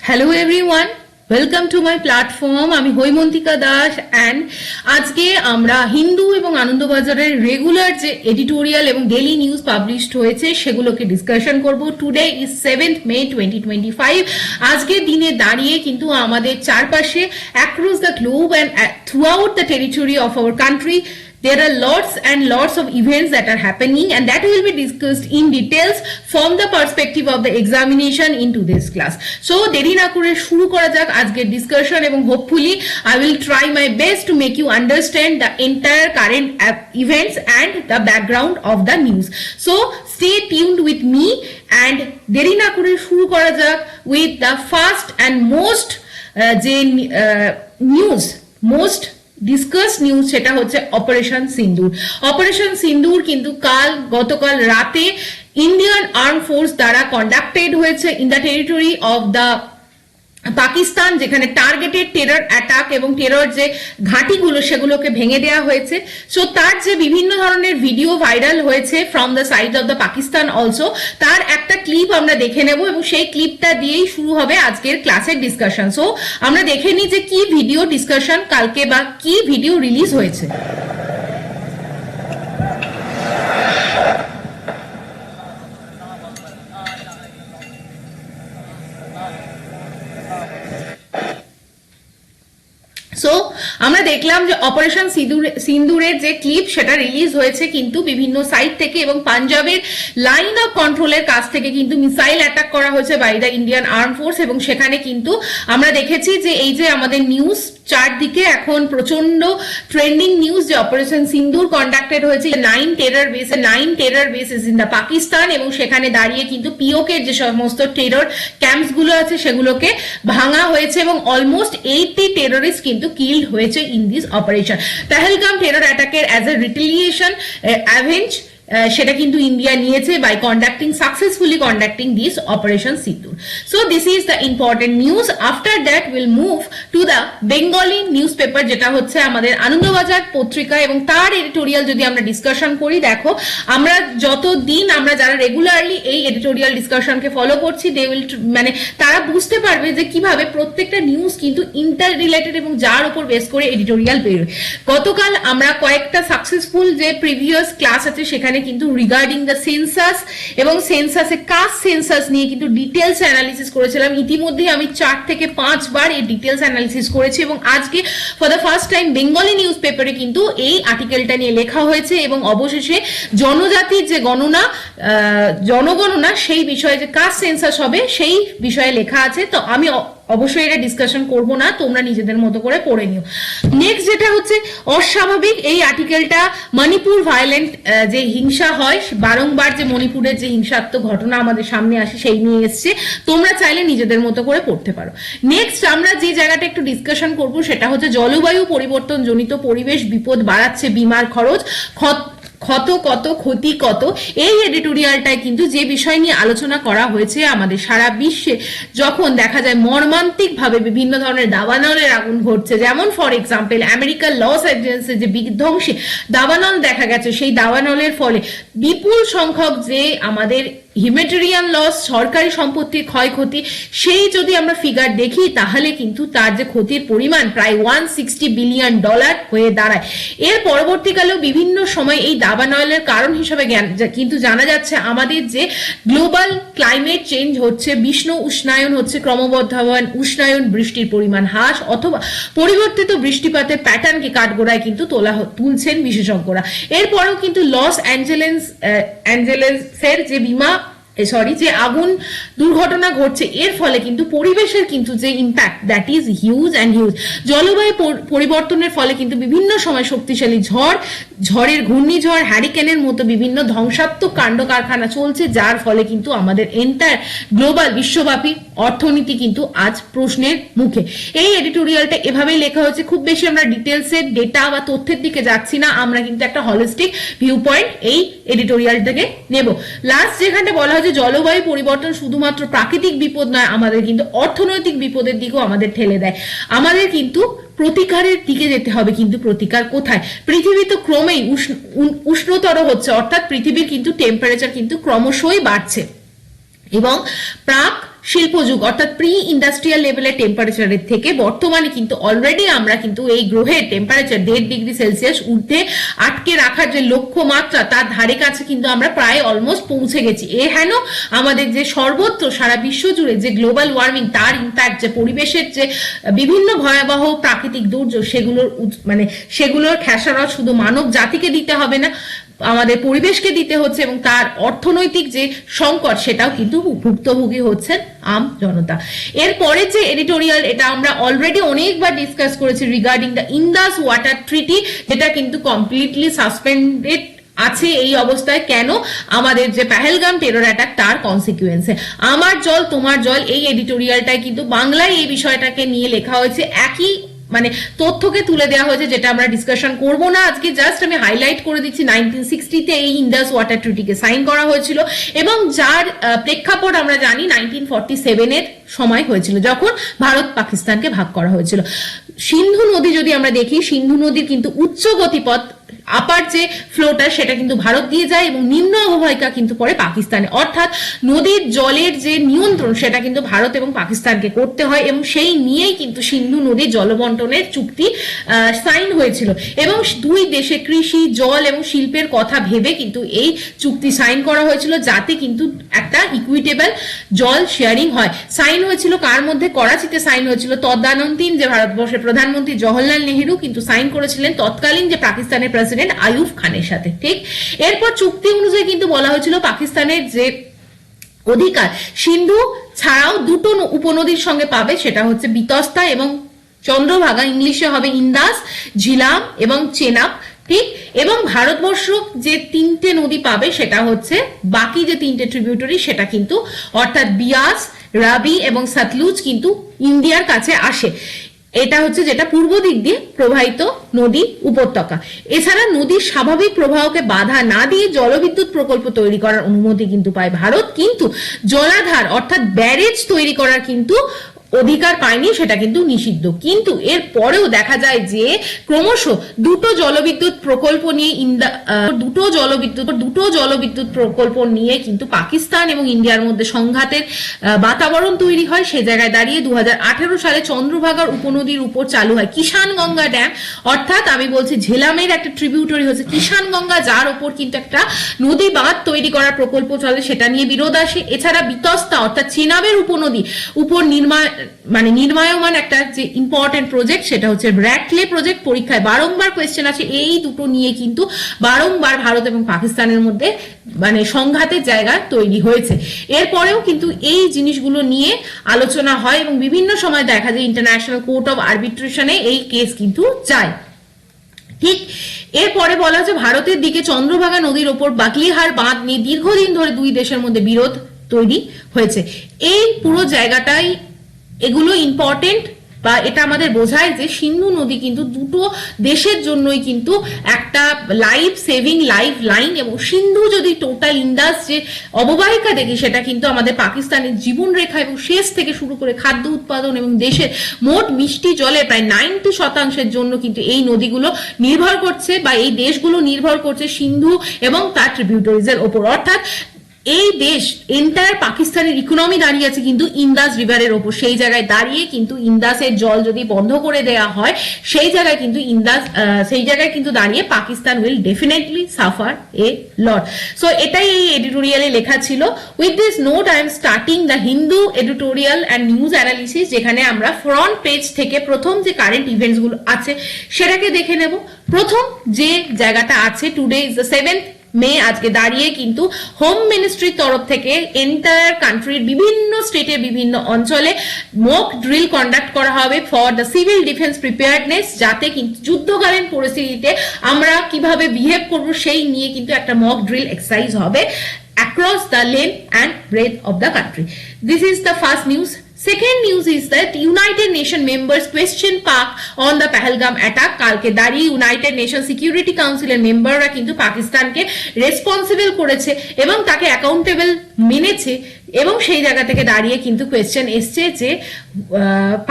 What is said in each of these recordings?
Hello everyone, welcome to my platform. আমি Haimantika Das and আজকে আমরা হিন্দু এবং আনন্দবাজারের রেগুলার যে এডিটোরিয়াল এবং ডেইলি নিউজ পাবলিশড হয়েছে সেগুলোকে ডিসকাশন করব। Today is 7th May 2025। আজকে দিনে দাঁড়িয়ে কিন্তু আমাদের চারপাশে across the globe and throughout the territory of our country there are lots and lots of events that are happening and that will be discussed in details from the perspective of the examination into this class. So দেরি না করে শুরু করা যাক আজকের discussion এবং hopefully I will try my best to make you understand the entire current events and the background of the news. So stay tuned with me and দেরি না করে শুরু করা যাক with the first and most most discuss news, সেটা হচ্ছে operation সিন্দুর। Operation সিন্দুর কিন্তু গতকাল রাতে ইন্ডিয়ান আর্ম ফোর্স দ্বারা কন্ডাক্টেড হয়েছে in the territory of the Pakistan, যেখানে টার্গেটেড টেরর অ্যাটাক এবং টেরর যে ঘাঁটিগুলো সেগুলোকে ভেঙে দেওয়া হয়েছে। সো তার যে বিভিন্ন ধরনের ভিডিও ভাইরাল হয়েছে from the side of the Pakistan also, তার একটা ক্লিপ আমরা দেখে নেব এবং সেই ক্লিপটা দিয়েই শুরু হবে আজকের ক্লাসের ডিসকাশন। সো আমরা দেখে নিই যে কি ভিডিও ডিসকাশন কালকে বা কি ভিডিও রিলিজ হয়েছে। সো আমরা দেখলাম যে অপারেশন সিন্দুরের যে ক্লিপ সেটা রিলিজ হয়েছে কিন্তু বিভিন্ন সাইট থেকে, এবং পাঞ্জাবের লাইন অফ কন্ট্রোলের কাছ থেকে কিন্তু মিসাইল অ্যাটাক করা হয়েছে by the Indian arm force, এবং সেখানে কিন্তু আমরা দেখেছি যে এই যে আমাদের নিউজ চারদিকে এখন প্রচন্ড ট্রেন্ডিং নিউজ যে অপারেশন সিন্দুর কন্ডাক্টেড হয়েছে 9 terror bases in the Pakistan, এবং সেখানে দাঁড়িয়ে কিন্তু পিওকে যে সমস্ত টেরর ক্যাম্পস গুলো আছে সেগুলোকে ভাঙা হয়েছে এবং অলমোস্ট 80 টেররিস্ট কিন্তু কিল্ড হয়েছে in this operation. Pahalgam terror অ্যাটাকের অ্যাজ এ রিটেলিয়েশন অ্যাভেঞ্জ সেটা কিন্তু ইন্ডিয়া নিয়েছে by successfully conducting this operation Sindoor. So this is the important news. After that will move to the Bengali newspaper, যেটা হচ্ছে আমাদের আনন্দবাজার পত্রিকা, এবং তার এডিটোরিয়াল যদি আমরা ডিসকাশন করি, দেখো আমরা যতদিন আমরা যারা রেগুলারলি এই এডিটোরিয়াল ডিসকাশনকে ফলো করছি দে উইল মানে তারা বুঝতে পারবে যে কিভাবে প্রত্যেকটা নিউজ কিন্তু ইন্টার রিলেটেড এবং যার উপর বেস করে এডিটোরিয়াল বেরোয়। গতকাল আমরা কয়েকটা সাকসেসফুল যে প্রিভিয়াস ক্লাস আছে সেখানে কিন্তু রিগার্ডিং দ্য সেন্সাস এবং সেন্সাসে কাস্ট সেন্সাস নিয়ে কিন্তু ডিটেলস অ্যানালিসিস করেছিলাম। ইতিমধ্যে আমি 4 থেকে 5 বার এই ডিটেলস অ্যানালিসিস করেছি, এবং আজকে for the first time Bengali news পেপারে কিন্তু এই আর্টিকেলটা নিয়ে লেখা হয়েছে, এবং অবশেষে জনজাতির যে জনগণনা সেই বিষয়ে যে কাস্ট সেন্সাস হবে সেই বিষয়ে লেখা আছে। তো আমি অবশ্যই এটা ডিসকাশন করব না, তোমরা নিজেদের মতো করে পড়ে নিও। নেক্সট যেটা হচ্ছে অস্বাভাবিক, এই আর্টিকেলটা মণিপুর ভায়োলেন্ট যে হিংসা হয় বারংবার, যে মণিপুরের যে হিংসাত্মক ঘটনা আমাদের সামনে আসে সেই নিয়ে এসছে, তোমরা চাইলে নিজেদের মতো করে পড়তে পারো। নেক্সট আমরা যে জায়গাটা একটু ডিসকাশন করব সেটা হচ্ছে জলবায়ু পরিবর্তন জনিত পরিবেশ বিপদ বাড়াচ্ছে বিমার খরচ, ক্ষতি কত। এই এডিটোরিয়ালটায় কিন্তু যে বিষয় নিয়ে আলোচনা করা হয়েছে, আমাদের সারা বিশ্বে যখন দেখা যায় মর্মান্তিক ভাবে বিভিন্ন ধরনের দাবানলের আগুন ঘটছে, যেমন ফর এক্সাম্পল আমেরিকার লস অ্যাঞ্জেলেসে যে বিধ্বংসী দাবানল দেখা গেছে, সেই দাবানলের ফলে বিপুল সংখ্যক যে আমাদের হিউম্যানিটেরিয়ান লস, সরকারি সম্পত্তির ক্ষয়ক্ষতি, সেই যদি আমরা ফিগার দেখি তাহলে কিন্তু তার যে ক্ষতির পরিমাণ প্রায় $160 বিলিয়ন হয়ে দাঁড়ায়। এর পরবর্তীকালেও বিভিন্ন সময় এই দাবানলের কারণ হিসেবে কিন্তু জানা যাচ্ছে আমাদের যে গ্লোবাল ক্লাইমেট চেঞ্জ হচ্ছে, বিশ্ব উষ্ণায়ন হচ্ছে, ক্রমবর্ধমান উষ্ণায়ন, বৃষ্টির পরিমাণ হ্রাস অথবা পরিবর্তিত বৃষ্টিপাতের প্যাটার্নকে কাঠগড়ায় কিন্তু তুলছেন বিশেষজ্ঞরা। এরপরেও কিন্তু লস অ্যাঞ্জেলেসের যে আগুন দুর্ঘটনা ঘটছে, এর ফলে কিন্তু পরিবেশের কিন্তু যে ইম্প্যাক্ট দ্যাট ইজ হিউজ। জলবায়ু পরিবর্তনের ফলে কিন্তু বিভিন্ন সময় শক্তিশালী ঝড়ের ঘূর্ণিঝড়, হ্যারিকেনের মতো বিভিন্ন ধ্বংসাত্মক কাণ্ড কারখানা চলছে, যার ফলে কিন্তু আমাদের এন্টায়ার গ্লোবাল বিশ্বব্যাপী অর্থনীতি কিন্তু আজ প্রশ্নের মুখে। এই এডিটোরিয়ালটা এভাবেই লেখা হয়েছে, খুব বেশি আমরা ডিটেলসের ডেটা বা তথ্যের দিকে যাচ্ছি না, আমরা কিন্তু একটা হলিস্টিক ভিউ পয়েন্ট এই এডিটোরিয়ালটাকে নেব। লাস্ট যেখানে বলা হয় যে জলবায়ু পরিবর্তন শুধুমাত্র প্রাকৃতিক বিপদ নয়, আমাদের কিন্তু অর্থনৈতিক বিপদের দিকেও আমাদের ঠেলে দেয়। আমাদের কিন্তু প্রতিকারের দিকে যেতে হবে, কিন্তু প্রতিকার কোথায়? পৃথিবী তো ক্রমেই উষ্ণতর হচ্ছে, অর্থাৎ পৃথিবীর কিন্তু টেম্পারেচার কিন্তু ক্রমশই বাড়ছে, এবং প্রাক শিল্পযুগ অর্থাৎ প্রি ইন্ডাস্ট্রিয়াল লেভেলের টেম্পারেচারের থেকে বর্তমানে কিন্তু অলরেডি আমরা কিন্তু এই গ্রহের টেম্পারেচার 1.5 ডিগ্রি সেলসিয়াস ঊর্ধ্বে আটকে রাখার যে লক্ষ্যমাত্রা তার ধারে কাছে কিন্তু আমরা প্রায় অলমোস্ট পৌঁছে গেছি। হেন আমাদের যে সর্বত্র সারা বিশ্ব জুড়ে যে গ্লোবাল ওয়ার্মিং তার ইম্প্যাক্ট, যে পরিবেশের যে বিভিন্ন ভয়াবহ প্রাকৃতিক দুর্যোগ সেগুলোর খেসারত শুধু মানব জাতিকে দিতে হবে না, আমাদের পরিবেশকে দিতে হচ্ছে, এবং তার অর্থনৈতিক যে সংকট সেটাও কিন্তু ভুক্তভোগী হচ্ছেন আম জনতা। এরপরে যে এডিটোরিয়াল, এটা আমরা অলরেডি অনেকবার ডিসকাস করেছি regarding the Indus water treaty, যেটা কিন্তু কমপ্লিটলি সাসপেন্ডেড আছে এই অবস্থায়। কেন? আমাদের যে পেহেলগাম টেরর অ্যাটাক তার কনসিকুয়েন্সে। আমার জল তোমার জল এই এডিটোরিয়ালটাই কিন্তু বাংলায় এই বিষয়টাকে নিয়ে লেখা হয়েছে, একই তথ্যকে তুলে দেওয়া হয়েছে, যেটা আমরা ডিসকাশন করব না আজকে। জাস্ট আমি হাইলাইট করে দিচ্ছি 1960-তে এই ইন্দাস ওয়াটার ট্রিটিকে সাইন করা হয়েছিল, এবং যার প্রেক্ষাপট আমরা জানি 1947-এর সময় হয়েছিল, যখন ভারত পাকিস্তানকে ভাগ করা হয়েছিল। সিন্ধু নদী যদি আমরা দেখি, সিন্ধু নদীর কিন্তু উচ্চ গতিপথ আপার যে ফ্লোটা সেটা কিন্তু ভারত দিয়ে যায়, এবং নিম্ন অববাহিকা কিন্তু পড়ে পাকিস্তানে। অর্থাৎ নদীর জলের যে নিয়ন্ত্রণ সেটা কিন্তু ভারত এবং পাকিস্তানকে করতে হয়, এবং সেই নিয়েই কিন্তু সিন্ধু নদীর জলবন্টনের চুক্তি সাইন হয়েছিল। এবং দুই দেশে কৃষি, জল এবং শিল্পের কথা ভেবে কিন্তু এই চুক্তি সাইন করা হয়েছিল, যাতে কিন্তু একটা ইকুইটেবল জল শেয়ারিং হয়। সাইন হয়েছিল কার মধ্যে? করাচিতে সাইন হয়েছিল। তদানীন্তন যে ভারতবর্ষের প্রধানমন্ত্রী জওহরলাল নেহেরু কিন্তু সাইন করেছিলেন তৎকালীন যে পাকিস্তানের প্রেসিডেন্ট আইয়ুব খানের সাথে। ঠিক, এরপর চুক্তি অনুযায়ী কিন্তু বলা হয়েছিল পাকিস্তানের যে অধিকার সিন্ধু ছাড়াও দুটো উপনদীর সঙ্গে পাবে, সেটা হচ্ছে বিতস্তা এবং চন্দ্রভাগা, ইংলিশে হবে ইন্দাস, ঝিলাম এবং চেনাব। ঠিক, এবং ভারতবর্ষ যে তিনটে নদী পাবে সেটা হচ্ছে বাকি যে তিনটে ট্রিবিউটারি, সেটা কিন্তু অর্থাৎ বিয়াস, রাবি এবং সতলুজ কিন্তু ইন্ডিয়ার কাছে আসে। এটা হচ্ছে যেটা পূর্ব দিক দিয়ে প্রবাহিত নদী উপত্যকা। এছাড়া নদীর স্বাভাবিক প্রবাহকে বাধা না দিয়ে জলবিদ্যুৎ প্রকল্প তৈরি করার অনুমতি কিন্তু পায় ভারত, কিন্তু জলাধার অর্থাৎ ব্যারেজ তৈরি করার কিন্তু অধিকার পায়নি, সেটা কিন্তু নিষিদ্ধ। কিন্তু এর পরেও দেখা যায় যে ক্রমশ দুটো জলবিদ্যুৎ প্রকল্প নিয়ে কিন্তু পাকিস্তান এবং ইন্ডিয়ার মধ্যে সংঘাতের বাতাবরণ তৈরি হয়। সে জায়গায় দাঁড়িয়ে 2018 সালে চন্দ্রভাগার উপনদীর উপর চালু হয় কিষান গঙ্গা ড্যাম, অর্থাৎ আমি বলছি ঝেলামের একটা ট্রিবিউটারি হচ্ছে কিষান গঙ্গা, যার উপর কিন্তু একটা নদী বাঁধ তৈরি করার প্রকল্প চলে, সেটা নিয়ে বিরোধ আসে। এছাড়া বিতস্তা অর্থাৎ চেনাবের উপনদী উপর নির্মায়মান একটা যে ইম্পর্টেন্ট প্রজেক্ট, সেটা হচ্ছে ব্র্যাটলে প্রজেক্ট। পরীক্ষায় বারংবার কোয়েশ্চেন আছে, এই দুটো নিয়ে কিন্তু বারংবার ভারত এবং পাকিস্তানের মধ্যে সংঘাতের জায়গা তৈরি হয়েছে। এরপরেও কিন্তু এই জিনিসগুলো নিয়ে আলোচনা হয়, এবং বিভিন্ন সময় দেখা যায় ইন্টারন্যাশনাল কোর্ট অফ আরবিট্রেশনে এই কেস কিন্তু যায়। ঠিক, এরপরে বলা হচ্ছে ভারতের দিকে চন্দ্রভাগা নদীর ওপর বাকলিহার বাঁধ নিয়ে দীর্ঘদিন ধরে দুই দেশের মধ্যে বিরোধ তৈরি হয়েছে। এই পুরো জায়গাটাই এগুলো ইম্পর্টেন্ট, বা এটা আমাদের বোঝায় যে সিন্ধু নদী কিন্তু দুটো দেশের জন্যই কিন্তু একটা লাইফ সেভিং লাইফ লাইন, এবং সিন্ধু যদি টোটাল ইন্দাস যে অববাহিকা দেখি সেটা কিন্তু আমাদের পাকিস্তানের জীবন রেখা, এবং শেষ থেকে শুরু করে খাদ্য উৎপাদন এবং দেশের মোট মিষ্টি জলে প্রায় 90% জন্য কিন্তু এই নদীগুলো নির্ভর করছে, বা এই দেশগুলো নির্ভর করছে সিন্ধু এবং তার ট্রিবিউটারিজ এর ওপর। অর্থাৎ এই দেশ এন্টায়ার পাকিস্তানের ইকোনমি দাঁড়িয়ে আছে কিন্তু ইন্দাস রিভারের ওপর। সেই জায়গায় দাঁড়িয়ে কিন্তু ইন্দাসের জল যদি বন্ধ করে দেওয়া হয়, সেই জায়গায় কিন্তু দাঁড়িয়ে Pakistan will definitely suffer A lot. So এটাই এই এডিটোরিয়ালে লেখা ছিল। With this note I am starting the Hindu editorial and news analysis, যেখানে আমরা ফ্রন্ট পেজ থেকে প্রথম যে কারেন্ট ইভেন্টস গুলো আছে সেটাকে দেখে নেব। প্রথম যে জায়গাটা আছে, টুডে ইজ দ্য 7th মে, আজকে দাঁড়িয়ে কিন্তু হোম মিনিস্ট্রির তরফ থেকে এন্টায়ার কান্ট্রির বিভিন্ন স্টেটের বিভিন্ন অঞ্চলে মক ড্রিল কন্ডাক্ট করা হবে for the civil defence preparedness, যাতে কিন্তু যুদ্ধকালীন পরিস্থিতিতে আমরা কিভাবে বিহেভ করব সেই নিয়ে কিন্তু একটা মক ড্রিল এক্সারসাইজ হবে across the length and breadth of the country. This is the first news. Second news is that United Nations members question Pak on the Pahalgam attack. কালকে দাঁড়িয়ে ইউনাইটেড নেশন সিকিউরিটি কাউন্সিলের মেম্বাররা কিন্তু পাকিস্তানকে responsible করেছে এবং তাকে অ্যাকাউন্টেবল মেনেছে, এবং সেই জায়গা থেকে দাঁড়িয়ে কিন্তু কোয়েশ্চেন এসছে যে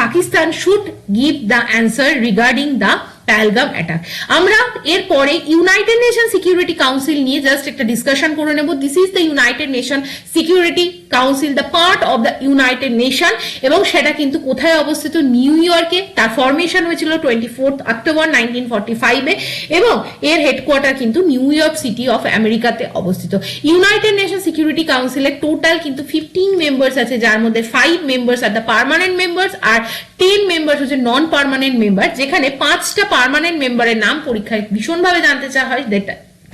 Pakistan should give the answer regarding the Pahalgam attack. আমরা এরপরে ইউনাইটেড নেশন সিকিউরিটি কাউন্সিল নিয়ে জাস্ট একটা ডিসকাশন করে নেব। This is the United Nation Security council, the part of the United nation, এবং সেটা কিন্তু কোথায় অবস্থিত? নিউ ইয়র্কে। তার ফরমেশন হয়েছিল 24 অক্টোবর 1945-এ এবং এর হেডকোয়ার্টার কিন্তু নিউ ইয়র্ক সিটি অফ আমেরিকাতে অবস্থিত। ইউনাইটেড নেশন সিকিউরিটি কাউন্সিলের টোটাল কিন্তু 15 মেম্বার্স আছে, যার মধ্যে 5 members are the permanent members আর 10 মেম্বার্স হচ্ছে নন পার্মানেন্ট মেম্বার। যেখানে 5টা পার্মানেন্ট মেম্বারের নাম পরীক্ষায় ভীষণভাবে জানতে চাওয়া হয়।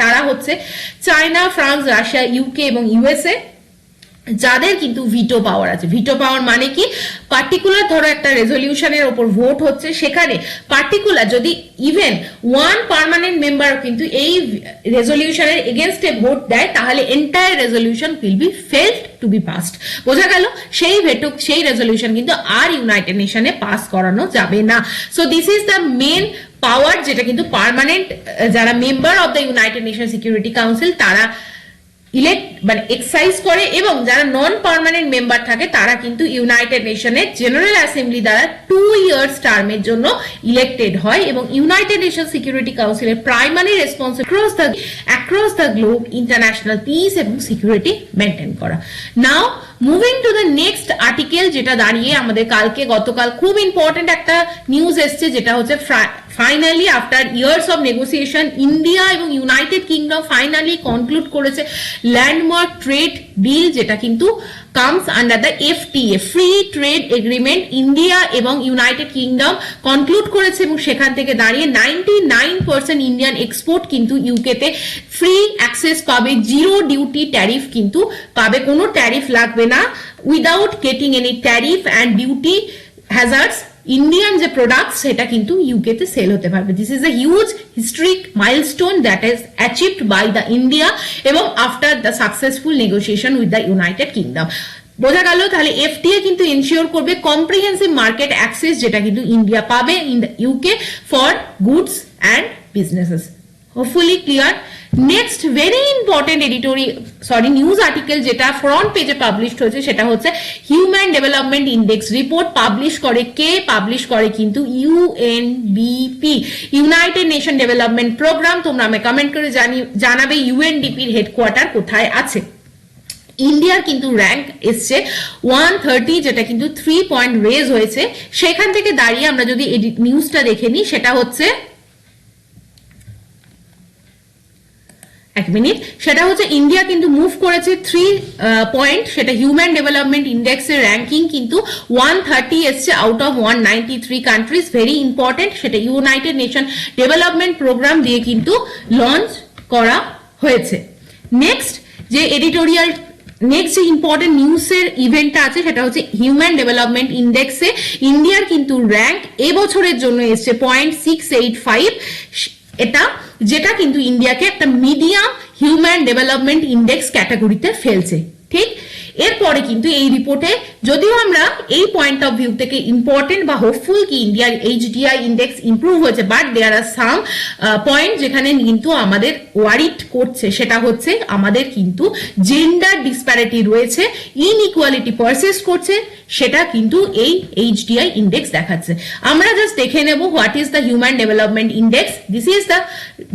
তারা হচ্ছে চায়না, ফ্রান্স, রাশিয়া, ইউকে এবং ইউএসএ, যাদের কিন্তু ভিটো পাওয়ার আছে। ভিটো পাওয়ার মানে কি? পার্টিকুলার ধরো একটা রেজলিউশনের উপর ভোট হচ্ছে, সেখানে পার্টিকুলার যদি ইভেন ওয়ান পার্মানেন্ট মেম্বার কিন্তু এই রেজলিউশনের এগেনস্টে ভোট দেয়, তাহলে entire resolution will be failed to be passed. বোঝা গেল? সেই রেজলিউশন কিন্তু আর ইউনাইটেড নেশনে পাস করানো যাবে না। So this is the main power, যেটা কিন্তু পার্মানেন্ট যারা member of the United Nation Security Council তারা ইলেক্ট মানে এক্সারসাইজ করে, এবং যারা নন পার্মানেন্ট মেম্বার থাকে তারা কিন্তু ইউনাইটেড নেশনের জেনারেল অ্যাসেম্বলি দ্বারা 2 ইয়ার্স টার্মের জন্য ইলেক্টেড হয়। এবং ইউনাইটেড নেশন সিকিউরিটি কাউন্সিলের primary responsibility across the globe international piece এবং সিকিউরিটি মেনটেন করা। নাও moving to the next article, যেটা দাঁড়িয়ে আমাদের গতকাল খুব ইম্পর্টেন্ট একটা নিউজ এসছে, যেটা হচ্ছে finally after years of negotiation India এবং ইউনাইটেড কিংডম ফাইনালি কনক্লুড করেছে ল্যান্ডমার্ক ট্রেড ডিল, যেটা কিন্তু comes under the FTA free trade agreement India এবং ইউনাইটেড কিংডম কনক্লুড করেছে। এবং সেখান থেকে দাঁড়িয়ে 99% ইন্ডিয়ান এক্সপোর্ট কিন্তু ইউকেতে ফ্রি অ্যাক্সেস পাবে, জিরো ডিউটি ট্যারিফ কিন্তু পাবে, কোনো ট্যারিফ লাগবে না, without getting any tariff and duty hazards Indian যে প্রোডাক্ট সেটা কিন্তু ইউকেতে সেল হতে পারবে। This is a huge historic milestone that is achieved by the India এবং after the successful negotiation with the United Kingdom. বোঝা গেল? তাহলে এফটিএ কিন্তু এনশিওর করবে কম্প্রিহেন্সিভ মার্কেট অ্যাক্সেস, যেটা কিন্তু ইন্ডিয়া পাবে in the UK for goods and businesses. Hopefully clear. Next very important news article যেটা ফ্রন্ট পেজে পাবলিশড হয়েছে, সেটা হচ্ছে human development index report. Publish করে কে? পাবলিশ করে কিন্তু UNDP, United Nation Development Programme. তোমরা আমাকে কমেন্ট করে জানাবে ইউএনডিপির হেডকোয়ার্টার কোথায় আছে। ইন্ডিয়ার কিন্তু র্যাঙ্ক এসছে 130, যেটা কিন্তু 3 পয়েন্ট রেজ হয়েছে। সেখান থেকে দাঁড়িয়ে আমরা যদি নিউজটা দেখে নিই, সেটা হচ্ছে সেটা হচ্ছে ইন্ডিয়া কিন্তু মুভ করেছে 3 পয়েন্ট, সেটা হিউম্যান ডেভেলপমেন্ট ইন্ডেক্সের র্যাঙ্কিং কিন্তু 130 এসছে out of 193 countries. Very important, সেটা ইউনাইটেড নেশন ডেভেলপমেন্ট প্রোগ্রাম দিয়ে কিন্তু লঞ্চ করা হয়েছে। নেক্সট যে ইম্পর্টেন্ট নিউজের ইভেন্টটা আছে, সেটা হচ্ছে হিউম্যান ডেভেলপমেন্ট ইন্ডেক্সে ইন্ডিয়ার কিন্তু র্যাঙ্ক এবছরের জন্য এসছে 0.685, এটা যেটা কিন্তু ইন্ডিয়াকে একটা মিডিয়াম হিউম্যান ডেভেলপমেন্ট ইন্ডেক্স ক্যাটাগরিতে ফেলছে। ঠিক, এরপরে কিন্তু এই রিপোর্টে যদিও আমরা এই পয়েন্ট অফ ভিউ থেকে ইম্পর্টেন্ট বা হোপফুল কি ইন্ডিয়ার এইচডিআই ইন্ডেক্স ইমপ্রুভ হয়েছে, but there are some point যেখানে কিন্তু আমাদের ওয়ারিড করছে। সেটা হচ্ছে আমাদের কিন্তু জেন্ডার ডিসপ্যারিটি রয়েছে, ইনইকুয়ালিটি পারসিস্ট করছে, সেটা কিন্তু এই এইচডিআই ইন্ডেক্স দেখাচ্ছে। আমরা জাস্ট দেখে নেব what is the human development index. This is the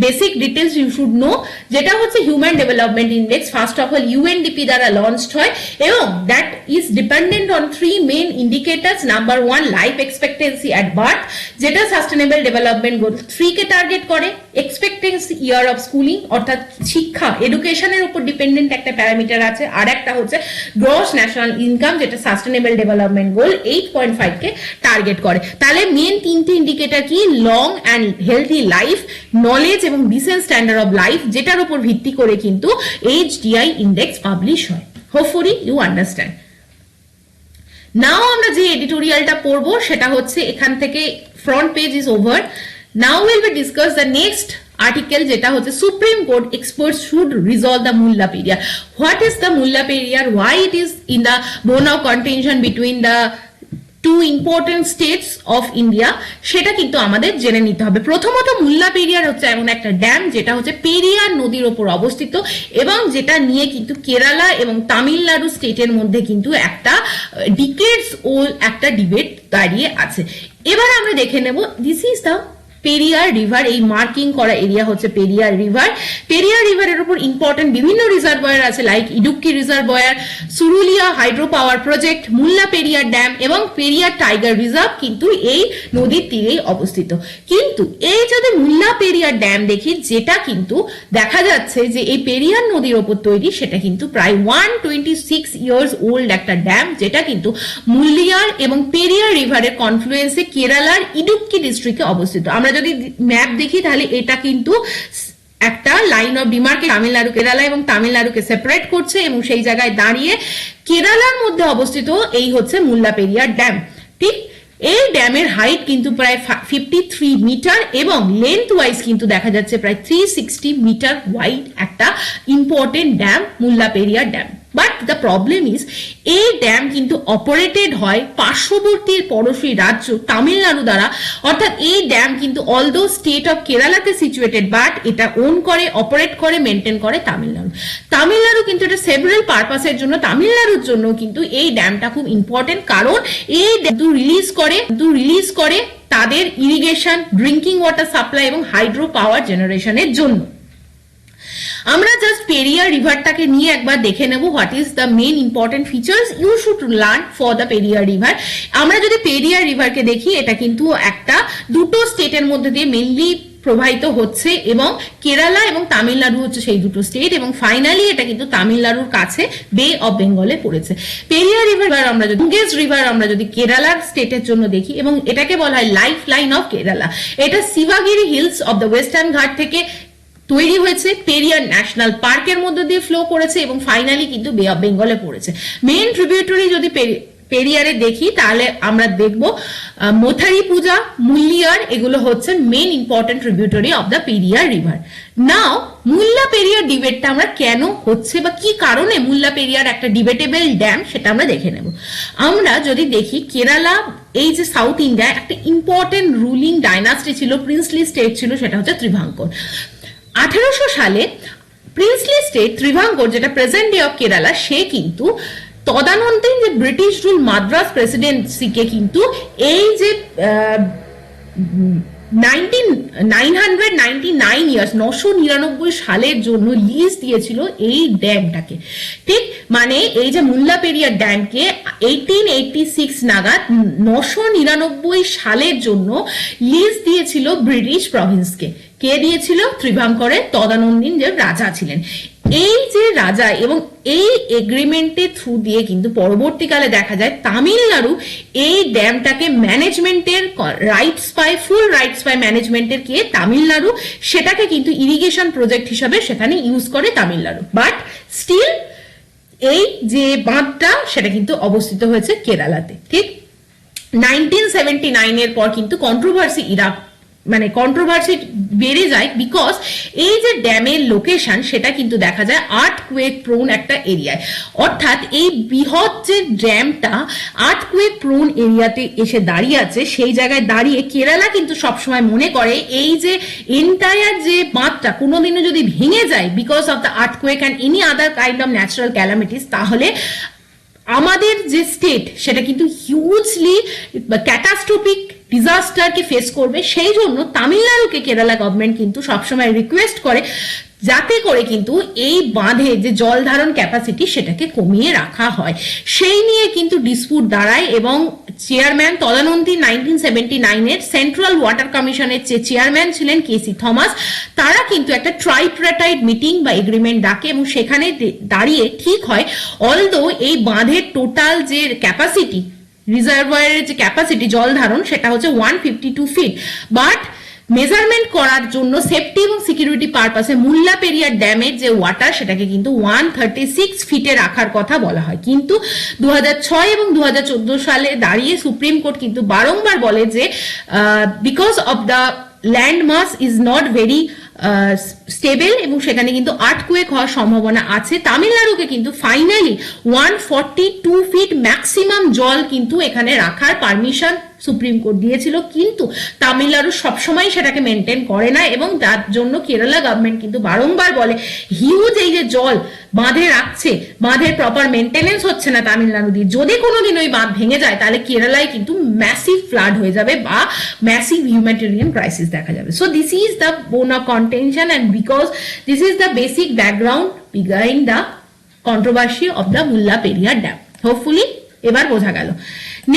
basic details you should know. যেটা হচ্ছে human development index first of all UNDP দ্বারা লঞ্চড হয় এবং that is dependent on 3 main indicators. Number 1 life expectancy at birth, যেটা sustainable development goal 3 কে target করে। Expectancy year of schooling, অর্থাৎ শিক্ষা এডুকেশনের উপর ডিপেন্ডেন্ট একটা প্যারামিটার আছে। আর একটা হচ্ছে গ্রস ন্যাশনাল ইনকাম, যেটা সাস্টেনেবল ডেভেলপমেন্ট গোল 8.5 কে টার্গেট করে। তাহলে মেন 3টে ইন্ডিকেটর কি? Long and healthy life, knowledge এবং ডিসেন্ট স্ট্যান্ডার্ড অফ লাইফ, যেটার উপর ভিত্তি করে কিন্তু এইচডিআই ইন্ডেক্স পাবলিশ হয়। Hopefully you understand. নাও আমরা যে এডিটোরিয়ালটা পড়বো সেটা হচ্ছে এখান থেকে front page is over. Now will be discuss the next article যেটা হচ্ছে Supreme Court experts should resolve the Mulla period. What is the Mulla period? Why it is in the bone of contention between the two important states of India, সেটা কিন্তু আমাদের জেনে নিতে হবে। প্রথমত মুল্লা পেরিয়ার হচ্ছে এমন একটা ড্যাম যেটা হচ্ছে পেরিয়ার নদীর ওপর অবস্থিত এবং যেটা নিয়ে কিন্তু কেরালা এবং তামিলনাড়ু স্টেটের মধ্যে কিন্তু একটা ডিকেডস ওল্ড একটা ডিবেট দাঁড়িয়ে আছে। এবার আমরা দেখে নেব this is the Periyar river, এই মার্কিং করা এরিয়া হচ্ছে পেরিয়ার রিভার। পেরিয়ার রিভারের উপর ইম্পর্টেন্ট বিভিন্ন রিজার্ভয়ার আছে, like Idukki reservoir, Suruliya hydro power project, Mulla Periyar dam এবং পেরিয়ার টাইগার রিজার্ভ কিন্তু এই নদীর তীরেই অবস্থিত। কিন্তু এই যদি মুল্লা পেরিয়ার ড্যাম দেখি, যেটা কিন্তু দেখা যাচ্ছে যে এই পেরিয়ার নদীর ওপর তৈরি, সেটা কিন্তু প্রায় 126 ইয়ার্স ওল্ড একটা ড্যাম, যেটা কিন্তু মুল্লিয়ার এবং পেরিয়ার রিভারের কনফ্লুয়েন্সে কেরালার ইডুক্কি ডিস্ট্রিক্টে অবস্থিত। আমরা যদি ম্যাপ দেখি তাহলে এটা কিন্তু একটা লাইন অফ ডিমার্কে তামিলনাড়ু, কেরালা এবং তামিলনাড়ুকে সেপারেট করছে এবং সেই জায়গায় দাঁড়িয়ে কেরালার মধ্যে অবস্থিত এই হচ্ছে মুল্লা পেরিয়ার ড্যাম। ঠিক, এই ড্যামের হাইট কিন্তু প্রায় 53 মিটার এবং লেন্থ ওয়াইজ কিন্তু দেখা যাচ্ছে প্রায় 360 মিটার ওয়াইড একটা important dam Mulla Periyar dam. But the problem is এই ড্যাম কিন্তু অপারেটেড হয় পার্শ্ববর্তী পড়োশী রাজ্য তামিলনাড়ু দ্বারা, অর্থাৎ এই ড্যাম কিন্তু অলদো স্টেট অফ কেরালাতে সিচুয়েটেড, বাট এটা ওন করে, অপারেট করে, মেনটেন করে তামিলনাড়ু। তামিলনাড়ু কিন্তু এটা সেভারাল পারপাসের জন্য, তামিলনাড়ুর জন্য কিন্তু এই ড্যামটা খুব ইম্পর্টেন্ট, কারণ এই রিলিজ করে তাদের ইরিগেশন, ড্রিঙ্কিং ওয়াটার সাপ্লাই এবং হাইড্রো পাওয়ার জেনারেশনের জন্য। আমরা জাস্ট পেরিয়ার রিভারটাকে নিয়ে একবার দেখে নেব, what is the main important features you should learn for the Periyar river. আমরা যদি পেরিয়ার রিভারকে দেখি, এটা কিন্তু একটা দুটো স্টেটের মধ্যে দিয়ে মেইনলি প্রবাহিত হচ্ছে এবং কেরালা এবং তামিলনাড়ু হচ্ছে সেই দুটো স্টেট, এবং ফাইনালি এটা কিন্তু তামিলনাড়ুর কাছে বে অফ বেঙ্গলে পড়েছে। পেরিয়ার রিভার আমরা যদি আমরা যদি কেরালার স্টেটের জন্য দেখি, এবং এটাকে বলা হয় লাইফ লাইন অফ কেরালা। এটা শিবাগিরি হিলস অফ দ্য ওয়েস্টার্ন ঘাট থেকে তৈরি হয়েছে, পেরিয়ার ন্যাশনাল পার্কের মধ্যে দিয়ে ফ্লো করেছে এবং ফাইনালি কিন্তু বে অফ বেঙ্গলে পড়েছে। মেইন ট্রিবিউটারি যদি পেরিয়ারে দেখি তাহলে আমরা দেখব মোথারি পূজা, মুল্লিয়ার, এগুলো হচ্ছে main important tributary of the Periyar river. Now Mulla Periyar ডিবেটটা আমরা কেন হচ্ছে বা কি কারণে মুল্লা পেরিয়ার একটা ডিবেটেবল ড্যাম, সেটা আমরা দেখে নেব। আমরা যদি দেখি কেরালা, এই যে সাউথ ইন্ডিয়ায় একটা ইম্পর্টেন্ট রুলিং ডাইনাস্টি ছিল, প্রিন্সলি স্টেট ছিল, সেটা হচ্ছে ত্রিভাঙ্কর। 1800 সালে প্রিন্সলি স্টেট ত্রিভাঙ্কর, যেটা প্রেজেন্ট ডে অফ কেরালা, সে কিন্তু তদানীন্তন যে ব্রিটিশ রুল মাদ্রাস প্রেসিডেন্সিকে কিন্তু এই যে 999 সালের জন্য লিজ দিয়েছিল এই ড্যামটাকে। ঠিক, মানে এই যে মুল্লা পেরিয়ার ড্যামকে 1886 নাগাদ 999 সালের জন্য লিজ দিয়েছিল ব্রিটিশ প্রভিন্সকে। কে দিয়েছিল? ত্রিভাঙ্করের তদানীন্তন যে রাজা ছিলেন। এই যে রাজা এবং এই এগ্রিমেন্টের থ্রু দিয়ে কিন্তু পরবর্তীকালে দেখা যায় তামিলনাড়ু এই ড্যামটাকে ম্যানেজমেন্টের রাইটস পায়, ফুল রাইটস পায় ম্যানেজমেন্টের, কে? তামিলনাড়ু। সেটাকে কিন্তু ইরিগেশন প্রজেক্ট হিসাবে সেখানে ইউজ করে তামিলনাড়ু। বাট স্টিল এই যে বাঁধটা সেটা কিন্তু অবস্থিত হয়েছে কেরালাতে। ঠিক, 1979 এর পর কিন্তু কন্ট্রোভার্সি কন্ট্রোভার্সি বেড়ে যায়, বিকজ এই যে ড্যামের লোকেশন সেটা কিন্তু দেখা যায় আর্থকুয়েক প্রোন একটা এরিয়ায়, অর্থাৎ এই বৃহৎ যে ড্যামটা আর্থকুয়েক প্রোন এরিয়াতে এসে দাঁড়িয়ে আছে। সেই জায়গায় দাঁড়িয়ে কেরালা কিন্তু সবসময় মনে করে এই যে এন্টায়ার যে বাঁধটা কোনোদিনও যদি ভেঙে যায় because of the earthquake and any other kind of natural calamities, তাহলে আমাদের যে স্টেট সেটা কিন্তু হিউজলি ক্যাটাস্ট্রফিক ডিজাস্টারকে ফেস করবে। সেই জন্য তামিলনাড়ুকে কেরালা গভর্নমেন্ট কিন্তু সবসময় রিকোয়েস্ট করে যাতে করে কিন্তু এই বাঁধে যে জল ধারণ ক্যাপাসিটি সেটাকে কমিয়ে রাখা হয়। সেই নিয়ে কিন্তু ডিসপুট দাঁড়ায় এবং চেয়ারম্যান তদানীন্তন 1979 এর সেন্ট্রাল ওয়াটার কমিশনের যে চেয়ারম্যান ছিলেন কেসি থমাস, তারা কিন্তু একটা ট্রাইপ্রেটাইড মিটিং বা এগ্রিমেন্ট ডাকে এবং সেখানে দাঁড়িয়ে ঠিক হয় অলদো এই বাঁধের টোটাল যে ক্যাপাসিটি, রিজার্ভয়ারের যে ক্যাপাসিটি জল ধারণ, সেটা হচ্ছে 152 ফিট, বাট মেজারমেন্ট করার জন্য সেফটি এবং সিকিউরিটি পারপাসে মুল্লা পেরিয়ার ড্যামের যে ওয়াটার সেটাকে কিন্তু 136 ফিটে রাখার কথা বলা হয়। কিন্তু 2006 এবং 2014 সালে দাঁড়িয়ে সুপ্রিম কোর্ট কিন্তু বারংবার বলে যে because of the land mass is not very stable এবং সেখানে কিন্তু আর্থকুয়েক হওয়ার সম্ভাবনা আছে। তামিলনাড়ুকে কিন্তু ফাইনালি 142 ফিট ম্যাক্সিমাম জল কিন্তু এখানে রাখার পারমিশন সুপ্রিম কোর্ট দিয়েছিল, কিন্তু তামিলনাড়ু সবসময় সেটাকে মেনটেন করে না এবং তার জন্য কেরালা গভর্নমেন্ট কিন্তু বারংবার বলে হিউজ এই যে জল বাঁধে রাখছে, বাঁধের প্রপার মেনটেনেন্স হচ্ছে না তামিলনাড়ু দিয়ে, যদি কোনোদিন ওই বাঁধ ভেঙে যায় তাহলে কেরালায় কিন্তু ম্যাসিভ ফ্লাড হয়ে যাবে বা ম্যাসিভ হিউম্যানিটেরিয়ান ক্রাইসিস দেখা যাবে। So this is the bone of contention and because this is the basic background behind the controversy of the Mulla Periyar dam. Hopefully এবার বোঝা গেল।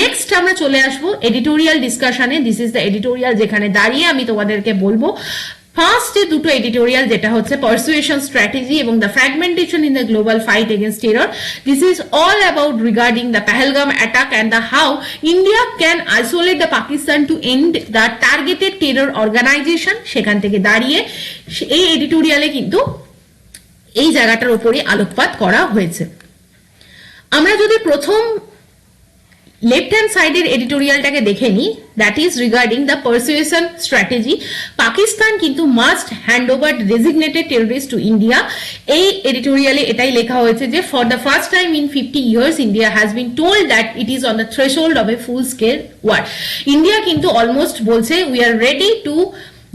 নেক্সট আমরা চলে আসবো এডিটোরিয়াল ডিসকাশনে। দিস ইজ দ্য এডিটোরিয়াল, যেখানে দাঁড়িয়ে আমি তোমাদেরকে বলবো ফার্স্ট যে দুটো এডিটোরিয়াল, যেটা হচ্ছে পারসুয়েশন স্ট্র্যাটেজি এবং the fragmentation in the global fight against terror. This is all about regarding the Pahalgam attack and the how India can isolate the Pakistan to end the targeted terror organisation. সেখান থেকে দাঁড়িয়ে এই এডিটোরিয়ালে কিন্তু এই জায়গাটার উপরে আলোকপাত করা হয়েছে। আমরা যদি প্রথম লেফট হ্যান্ড সাইডের এডিটোরিয়ালটাকে দেখে নিই, that is regarding the persuasion strategy. Pakistan কিন্তু must hand over designated terrorist to India. এই এডিটোরিয়ালে এটাই লেখা হয়েছে যে for the first time in 50 years India has been told that it is on the threshold of a full scale war. India কিন্তু almost বলছে we are ready to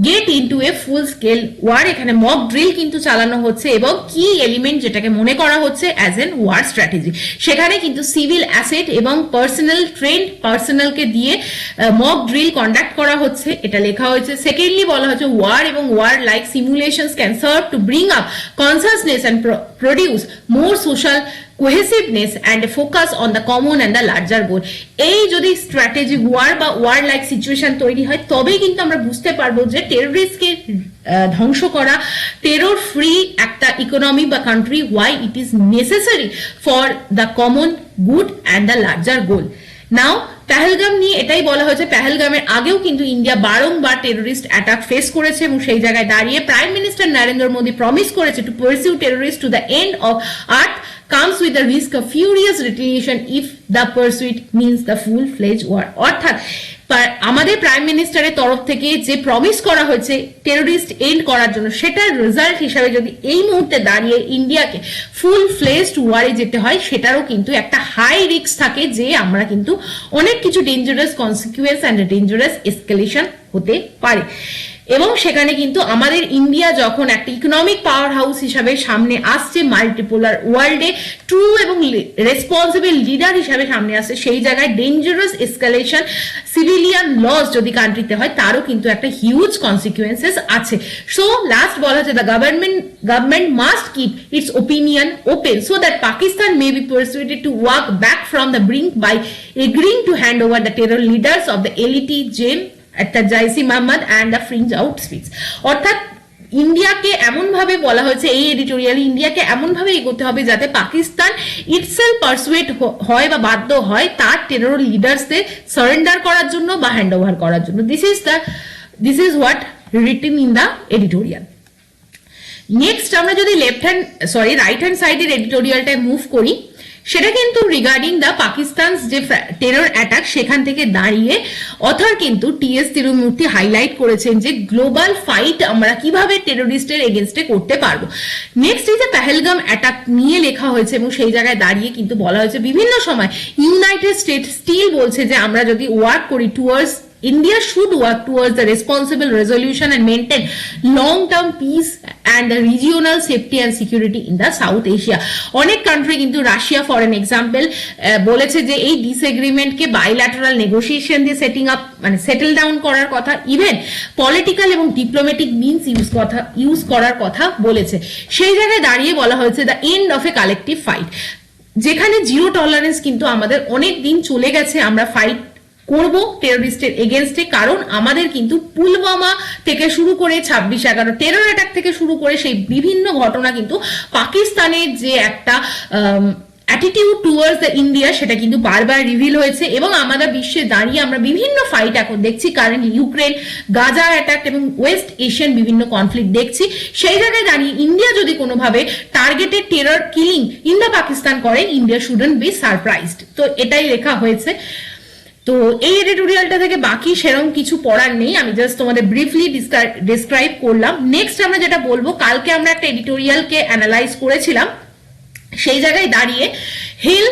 get into a full scale war. এখানে mock drill কিন্তু চালানো হচ্ছে এবং কি element যেটাকে মনে করা হচ্ছে অ্যাজ এন ওয়ার স্ট্র্যাটেজি, সেখানে কিন্তু সিভিল অ্যাসেট এবং পার্সোনাল ট্রেন্ড পার্সোনালকে দিয়ে মক ড্রিল কন্ডাক্ট করা হচ্ছে, এটা লেখা হয়েছে। সেকেন্ডলি বলা হচ্ছে ওয়ার এবং war like simulations can serve to bring up consciousness and produce more social cohesiveness and a focus on the common and the larger goal। এই যদি স্ট্র্যাটেজি ওয়ার বা ওয়ার লাইক সিচুয়েশন তৈরি হয় তবেই কিন্তু আমরা বুঝতে পারবো যে টেররিস্টকে ধ্বংস করা, টেরর ফ্রি একটা ইকোনমি বা country, why it is necessary for the common good and the larger goal. Now Pahalgam নিয়ে এটাই বলা হয়েছে, পেহেলগামের আগেও কিন্তু ইন্ডিয়া বারংবার টেররিস্ট অ্যাটাক ফেস করেছে এবং সেই জায়গায় দাঁড়িয়ে prime minister Narendra Modi promise করেছে to pursue terrorist to the end of earth comes with the risk of furious retaliation if the pursuit means the full-fledged war। অর্থাৎ আমাদের প্রাইম মিনিস্টারের তরফ থেকে যে প্রমিস করা হয়েছে টেররিস্ট এন্ড করার জন্য, সেটার রেজাল্ট হিসাবে যদি এই মুহূর্তে দাঁড়িয়ে ইন্ডিয়াকে ফুল ফ্লেজড ওয়ারে যেতে হয়, সেটারও কিন্তু একটা হাই রিস্ক থাকে যে আমরা কিন্তু অনেক কিছু dangerous consequence and dangerous escalation হতে পারে। এবং সেখানে কিন্তু আমাদের ইন্ডিয়া যখন একটা ইকোনমিক পাওয়ার হাউস হিসাবে সামনে আসছে, মাল্টিপোলার ওয়ার্ল্ডে ট্রু এবং রেসপন্সিবল লিডার হিসাবে সামনে আসছে, সেই জায়গায় ডেঞ্জারাস এসকালেশন সিভিলিয়ান লস যদি কান্ট্রিতে হয় তারও কিন্তু একটা হিউজ কনসিকুয়েন্সেস আছে। সো লাস্ট বলা হচ্ছে the government must keep its opinion open so that Pakistan may be persuaded to walk back from the brink by agreeing to hand over the terror leaders of the LeT JeM একটা Jaish Mohammed and the fringe outfits. অর্থাৎ ইন্ডিয়াকে এমন ভাবে বলা হয়েছে এই এডিটোরিয়ালে, ইন্ডিয়াকে এমন ভাবে এগোতে হবে যাতে পাকিস্তান ইটসেলফ পারসুয়েট হয় বা বাধ্য হয় তার টেরর লিডার্সদের সারেন্ডার করার জন্য বা হ্যান্ড ওভার করার জন্য। This is what written in the editorial. Next আমরা যদি রাইট হ্যান্ড সাইডের এডিটোরিয়ালটায় মুভ করি, সেটা কিন্তু রিগার্ডিং দ্য পাকিস্তান যে টেরর অ্যাটাক, সেখান থেকে দাঁড়িয়ে অথর কিন্তু টি.এস. তিরুমূর্তি হাইলাইট করেছেন যে গ্লোবাল ফাইট আমরা কিভাবে টেররিস্টের এগেনস্টে করতে পারবো। নেক্সট এই যে পেহেলগাম অ্যাটাক নিয়ে লেখা হয়েছে এবং সেই জায়গায় দাঁড়িয়ে কিন্তু বলা হয়েছে বিভিন্ন সময় ইউনাইটেড স্টেটস স্টিল বলছে যে আমরা যদি ওয়ার্ক করি towards India should work towards the responsible resolution and maintain long-term peace and the regional safety and security in the South Asia। অনেক কান্ট্রি কিন্তু রাশিয়া ফর এন এক্সাম্পল বলেছে যে এই ডিসএগ্রিমেন্টকে বাইল্যাটারাল নেগোসিয়েশন দিয়ে সেটেল ডাউন করার কথা, even political এবং diplomatic means use করার কথা বলেছে। সেই জায়গায় দাঁড়িয়ে বলা হয়েছে the end of a collective fight, যেখানে জিরো টলারেন্স কিন্তু আমাদের অনেক দিন চলে গেছে, আমরা ফাইট করব টেররিস্টের এগেনস্টে। কারণ আমাদের কিন্তু পুলওয়ামা থেকে শুরু করে 26/11 টেরর অ্যাটাক থেকে শুরু করে সেই বিভিন্ন ঘটনা কিন্তু পাকিস্তানের যে একটা অ্যাটিটিউড টুয়ার্ডস দ্য ইন্ডিয়া, সেটা কিন্তু বারবার রিভিল হয়েছে এবং আমাদের বিশ্বে দাঁড়িয়ে আমরা বিভিন্ন ফাইট এখন দেখছি, কারেন্ট ইউক্রেন, গাজা অ্যাটাক এবং ওয়েস্ট এশিয়ান বিভিন্ন কনফ্লিক্ট দেখছি। সেই জায়গায় দাঁড়িয়ে ইন্ডিয়া যদি কোনোভাবে targeted terror killing in the Pakistan করে, ইন্ডিয়া শুডন্ট বি সারপ্রাইজড। তো এটাই লেখা হয়েছে। তো এই এডিটোরিয়ালটা থেকে বাকি সেরকম কিছু পড়ার নেই, আমি জাস্ট তোমাদের ব্রিফলি ডিসক্রাইব করলাম। নেক্সট আমরা যেটা বলবো, কালকে আমরা একটা এডিটোরিয়ালকে অ্যানালাইজ করেছিলাম, সেই জায়গায় দাঁড়িয়ে হেল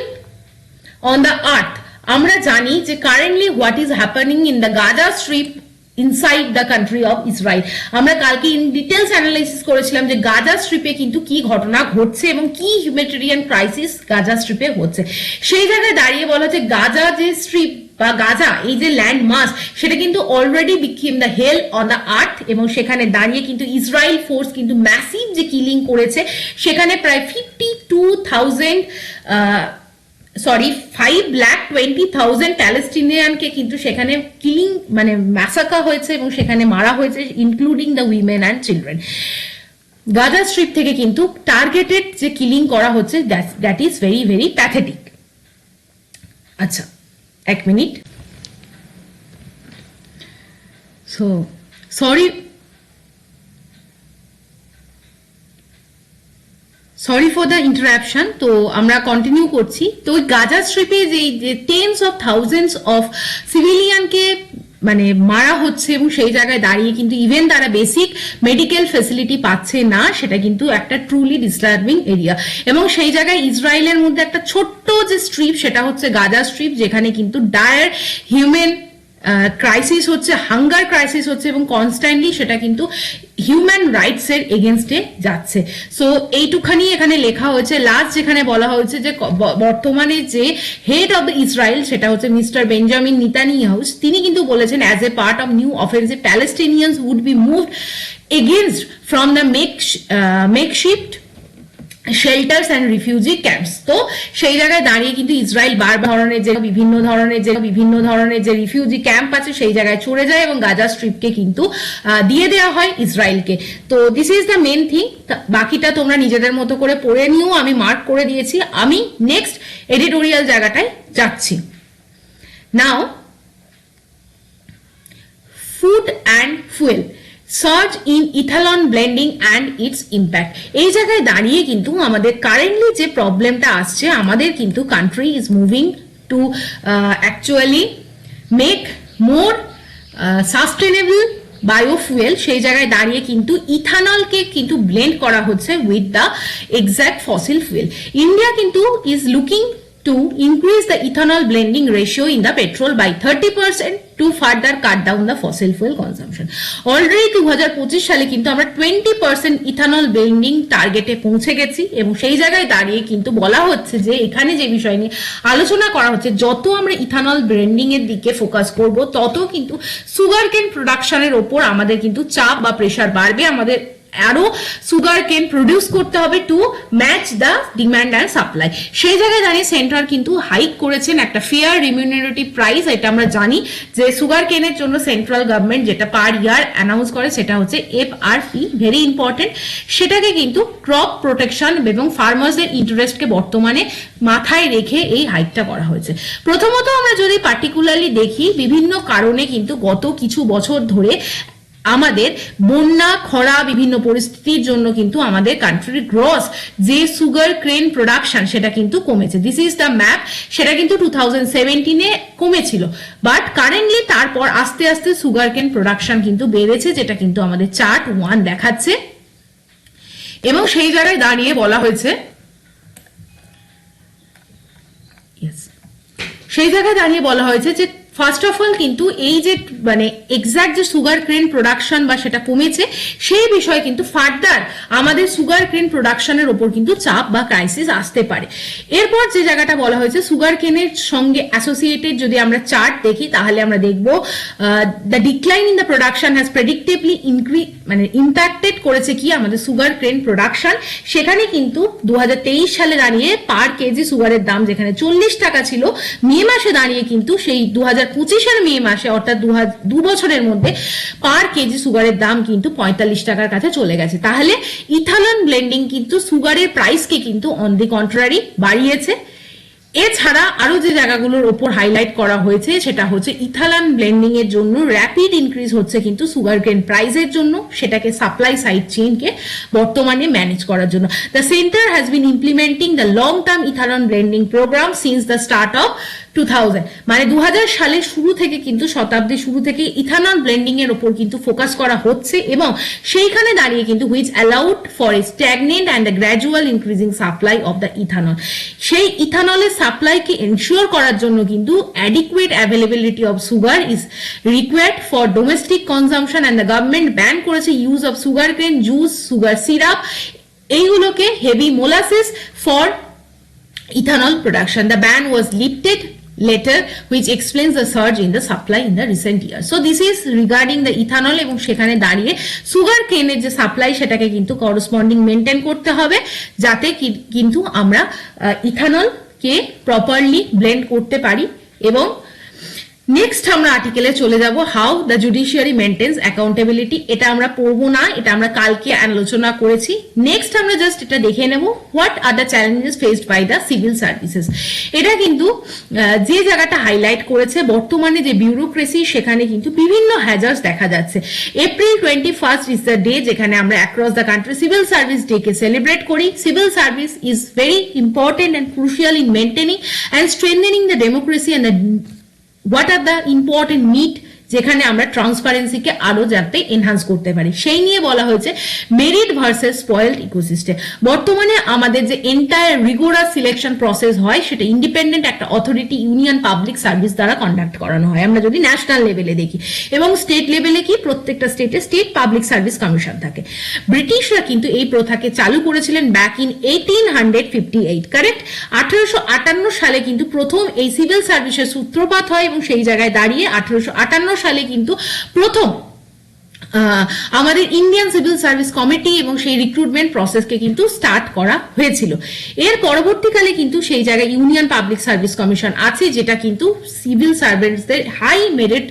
অন দ্য আর্থ আমরা জানি যে currently what is happening in the Gaza strip inside the country of Israel. আমরা কালকে ইন ডিটেলস অ্যানালাইসিস করেছিলাম যে গাজা স্ট্রিপে কিন্তু কি ঘটনা ঘটছে এবং কি হিউম্যানিটেরিয়ান ক্রাইসিস গাজা স্ট্রিপে হচ্ছে। সেই জায়গায় দাঁড়িয়ে বলা হচ্ছে গাজা যে স্ট্রিপ বা গাজা এই যে ল্যান্ড মাস সেটা কিন্তু already became the hell on the earth, এবং সেখানে দাঁড়িয়ে কিন্তু ইসরায়েল ফোর্স কিন্তু ম্যাসিভ যে কিলিং করেছে, সেখানে প্রায় 5,20,000 প্যালেস্টিনিয়ানকে কিন্তু সেখানে কিলিং মানে ম্যাসাকা হয়েছে এবং সেখানে মারা হয়েছে, including the women and children. Gaza strip থেকে কিন্তু টার্গেটেড যে কিলিং করা হচ্ছে, that is very very pathetic. আচ্ছা, এক minute. So sorry for the interruption. তো আমরা কন্টিনিউ করছি। তো গাজা স্ট্রিপে যে টেন্স অফ থাউজেন্ডস অফ সিভিলিয়ানকে মানে মারা হচ্ছে এবং সেই জায়গায় দাঁড়িয়ে কিন্তু ইভেন তারা বেসিক মেডিকেল ফেসিলিটি পাচ্ছে না, সেটা কিন্তু একটা ট্রুলি ডিস্টার্বিং এরিয়া। এবং সেই জায়গায় ইসরায়েলের মধ্যে একটা ছোট্ট যে স্ট্রিপ সেটা হচ্ছে গাজা স্ট্রিপ, যেখানে কিন্তু ডায়ার হিউম্যান ক্রাইসিস হচ্ছে, হাঙ্গার ক্রাইসিস হচ্ছে এবং কনস্ট্যান্টলি সেটা কিন্তু হিউম্যান রাইটস এর এগেনস্টে যাচ্ছে। সো এইটুখানি এখানে লেখা হয়েছে। লাস্ট যেখানে বলা হয়েছে যে বর্তমানে যে হেড অফ দ্য ইসরায়েল সেটা হচ্ছে মিস্টার বেঞ্জামিন নেতানিয়াহু, তিনি কিন্তু বলেছেন as a part of new offensive Palestinians would be moved against from the makeshift shelters and refugee camps. তো সেই জায়গায় দাঁড়িয়ে কিন্তু ইসরায়েল বিভিন্ন ধরনের যে রিফিউজি ক্যাম্প আছে সেই জায়গায় চলে যায় এবং গাজা স্ট্রিপকে কিন্তু দিয়ে দেওয়া হয় ইসরায়েলকে। তো this is the main thing. বাকিটা তোমরা নিজেদের মতো করে পড়ে নিও, আমি মার্ক করে দিয়েছি। আমি নেক্সট এডিটোরিয়াল জায়গাটায় যাচ্ছি। Now, food and fuel, search in ethanol blending and its impact. এই জায়গায় দাঁড়িয়ে কিন্তু আমাদের কারেন্টলি যে প্রবলেমটা আসছে, আমাদের কিন্তু country is moving to actually make more sustainable biofuel. সেই জায়গায় দাঁড়িয়ে কিন্তু ইথানলকে কিন্তু ব্লেন্ড করা হচ্ছে with the exact fossil fuel. India কিন্তু is looking to increase the ethanol blending ratio in the petrol by 30% to further cut down the fossil fuel consumption. Already 2025 সালে কিন্তু আমরা 20% ইথানল ব্লেন্ডিং টার্গেটে পৌঁছে গেছি এবং সেই জায়গায় দাঁড়িয়ে কিন্তু বলা হচ্ছে যে এখানে যে বিষয় নিয়ে আলোচনা করা হচ্ছে, যত আমরা ইথানল ব্লেন্ডিং এর দিকে ফোকাস করব তত কিন্তু সুগার কেন প্রোডাকশনের ওপর আমাদের কিন্তু চাপ বা প্রেসার বাড়বে। আমাদের আরো সুগার কেন প্রডিউস করতে হবে to match the demand and supply. সেই জায়গায় দাঁড়িয়ে সেন্টার কিন্তু হাইক করেছেন একটা ফেয়ার রিমিউনারেটিভ প্রাইস। এটা আমরা জানি যে সুগার কেনের জন্য সেন্ট্রাল গভর্নমেন্ট যেটা পার ইয়ার অ্যানাউন্স করে সেটা হচ্ছে FRP, ভেরি ইম্পর্টেন্ট। সেটাকে কিন্তু ক্রপ প্রোটেকশন এবং ফার্মার্সদের ইন্টারেস্টকে বর্তমানে মাথায় রেখে এই হাইকটা করা হয়েছে। প্রথমত আমরা যদি পার্টিকুলারলি দেখি, বিভিন্ন কারণে কিন্তু গত কিছু বছর ধরে আমাদের বন্যা, খরা, বিভিন্ন পরিস্থিতির জন্য কিন্তু আমাদের কান্ট্রির গ্রস যে সুগার কেন প্রোডাকশন সেটা কিন্তু কমেছে। This is the map. সেটা কিন্তু 2017-এ কমেছিল, বাট কারেন্টলি তারপর আস্তে আস্তে সুগার কেন প্রোডাকশন কিন্তু বেড়েছে, যেটা কিন্তু আমাদের চার্ট 1 দেখাচ্ছে। এবং সেই জায়গায় দাঁড়িয়ে বলা হয়েছে যে ফার্স্ট অফ অল কিন্তু এই যে মানে এক্সাক্ট যে সুগার কেন প্রোডাকশন বা সেটা কমেছে সেই বিষয়ে কিন্তু ফার্দার আমাদের সুগার কেন প্রোডাকশনের ওপর কিন্তু চাপ বা ক্রাইসিস আসতে পারে। এরপর যে জায়গাটা বলা হয়েছে সুগার কেনের সঙ্গে অ্যাসোসিয়েটেড যদি আমরা চার্ট দেখি তাহলে আমরা দেখব the decline in the production has predictably impacted করেছে কি আমাদের সুগার কেন প্রোডাকশন। সেখানে কিন্তু 2023 সালে দাঁড়িয়ে পার কেজি সুগারের দাম যেখানে 40 টাকা ছিল, মে মাসে দাঁড়িয়ে কিন্তু সেই 2025-এর মে মাসে অর্থাৎ 2 বছরের মধ্যে পার কেজি সুগারের দাম কিন্তু 45 টাকার কাছে চলে গেছে। তাহলে ইথানল ব্লেন্ডিং কিন্তু সুগারের প্রাইসকে কিন্তু অন দি কন্ট্রারি বাড়িয়েছে। এছাড়া আরো যে জায়গাগুলোর উপর হাইলাইট করা হয়েছে সেটা হচ্ছে ইথানল ব্লেন্ডিং এর জন্য র্যাপিড ইনক্রিজ হচ্ছে কিন্তু সুগার কেন প্রাইসের জন্য, সেটাকে সাপ্লাই সাইড চেইনকে বর্তমানে ম্যানেজ করার জন্য। The centre has been implementing the long term ethanol blending programme since the start of 2000 মানে 2000 সালের শুরু থেকে কিন্তু শতাব্দীর শুরু থেকে ইথানল ব্লেন্ডিং এর উপর কিন্তু ফোকাস করা হচ্ছে এবং সেইখানে দাঁড়িয়ে কিন্তু which allowed for a stagnant and the gradual increasing supply of the ethanol. সেই ইথানলের সাপ্লাইকে এনশিওর করার জন্য কিন্তু adequate availability of sugar is required for domestic consumption and the government ban করেছে use of sugar cane juice sugar syrup এইগুলোকে heavy molasses for ethanol production. The ban was lifted later, which explains the surge in the supply in the recent years. So this is regarding the ethanol এবং সেখানে দাঁড়িয়ে sugar কেনের যে supply সেটাকে কিন্তু corresponding maintain করতে হবে যাতে কিন্তু আমরা ইথানল কে প্রপারলি ব্লেন্ড করতে পারি। এবং নেক্সট আমরা আর্টিকেলে চলে যাব how the judiciary maintains accountability. এটা আমরা পড়বো না, এটা আমরা কালকে আলোচনা করেছি। নেক্সট আমরা জাস্ট এটা দেখে নেব what are the challenges faced by the civil services. এটা কিন্তু যে জায়গাটা হাইলাইট করেছে বর্তমানে যে বিউরোক্রেসি সেখানে কিন্তু বিভিন্ন হ্যাজার্স দেখা যাচ্ছে। এপ্রিল 21 ইজ দ্য ডে যেখানে আমরা across the country civil service day কে সেলিব্রেট করি। Civil service is very important and crucial in maintaining and strengthening the democracy and the what are the important need যেখানে আমরা ট্রান্সপারেন্সিকে আরো যাতে enhance করতে পারি সেই নিয়ে বলা হয়েছে মেরিট ভার্সেস স্পয়েলড ইকোসিস্টেম। বর্তমানে আমাদের যে এন্টায়ার রিগোরাস সিলেকশন প্রসেস হয় সেটা ইন্ডিপেন্ডেন্ট একটা অথরিটি ইউনিয়ন পাবলিক সার্ভিস দ্বারা কন্ডাক্ট করানো হয় আমরা যদি ন্যাশনাল লেভেলে দেখি, এবং স্টেট লেভেলে কি প্রত্যেকটা স্টেটে স্টেট পাবলিক সার্ভিস কমিশন থাকে। ব্রিটিশরা কিন্তু এই প্রথাকে চালু করেছিলেন ব্যাক ইন 1858, কারেক্ট। 1858 সালে কিন্তু প্রথম এই সিভিল সার্ভিসের সূত্রপাত হয় এবং সেই জায়গায় দাঁড়িয়ে 1858 সালে কিন্তু প্রথম আমাদের ইন্ডিয়ান সিভিল সার্ভিস কমিটি এবং সেই রিক্রুটমেন্ট প্রসেসকে কিন্তু স্টার্ট করা হয়েছিল। এর পরবর্তীকালে কিন্তু সেই জায়গায় ইউনিয়ন পাবলিক সার্ভিস কমিশন আছে যেটা কিন্তু সিভিল সার্ভেন্টসদের হাই মেরিট